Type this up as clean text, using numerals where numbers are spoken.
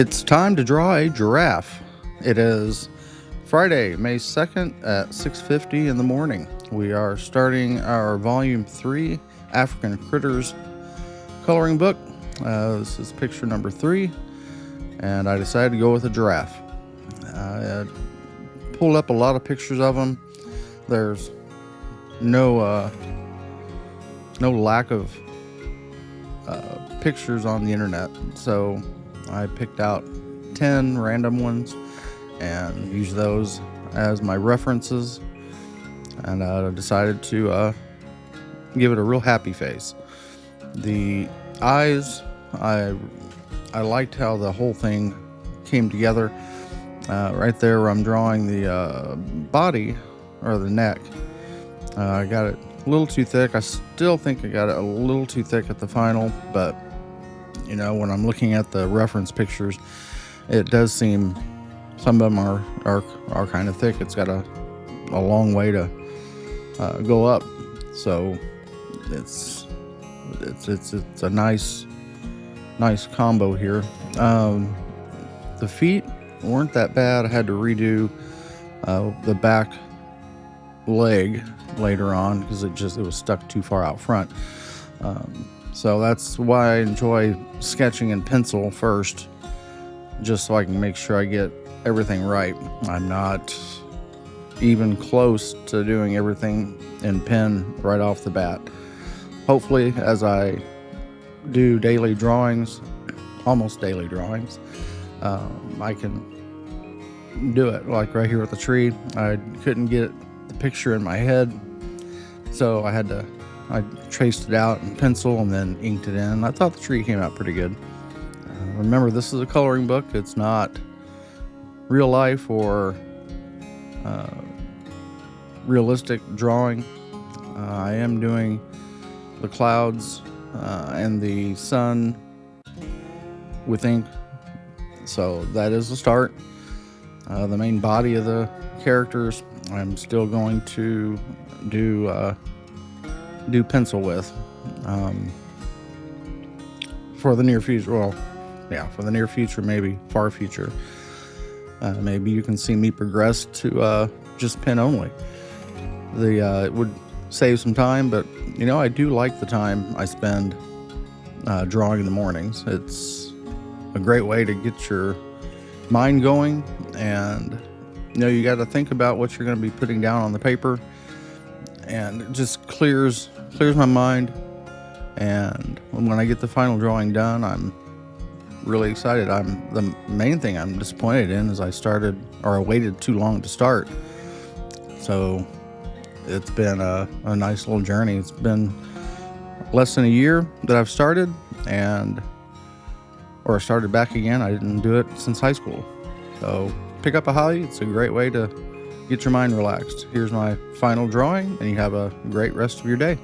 It's time to draw a giraffe. It is Friday, May 2nd at 6:50 in the morning. We are starting our Volume 3 African Critters coloring book. This is picture number 3, and I decided to go with a giraffe. I pulled up a lot of pictures of them. There's no lack of pictures on the internet, so I picked out 10 random ones and used those as my references, and I decided to give it a real happy face. The eyes, I liked how the whole thing came together. Right there where I'm drawing the body or the neck, I got it a little too thick. I still think I got it a little too thick at the final, but you know, when I'm looking at the reference pictures, it does seem some of them are kind of thick. It's got a long way to go up, so it's a nice combo here. The feet weren't that bad. I had to redo the back leg later on because it was stuck too far out front. So that's why I enjoy sketching in pencil first, just so I can make sure I get everything right. I'm not even close to doing everything in pen right off the bat. Hopefully, as I do daily drawings, almost daily drawings, I can do it. Like right here with the tree, I couldn't get the picture in my head, so I traced it out in pencil and then inked it in. I thought the tree came out pretty good. Remember, this is a coloring book. It's not real life or realistic drawing. I am doing the clouds and the sun with ink, so that is the start. The main body of the characters I'm still going to do pencil with for the near future. Well, yeah, for the near future, maybe far future. Maybe you can see me progress to just pen only. It would save some time, but you know, I do like the time I spend drawing in the mornings. It's a great way to get your mind going, and you know, you got to think about what you're going to be putting down on the paper, and it just clears my mind. And when I get the final drawing done, I'm really excited. The main thing I'm disappointed in is I waited too long to start. So it's been a nice little journey. It's been less than a year that I've started, or started back again. I didn't do it since high school. So pick up a hobby. It's a great way to get your mind relaxed. Here's my final drawing, and you have a great rest of your day.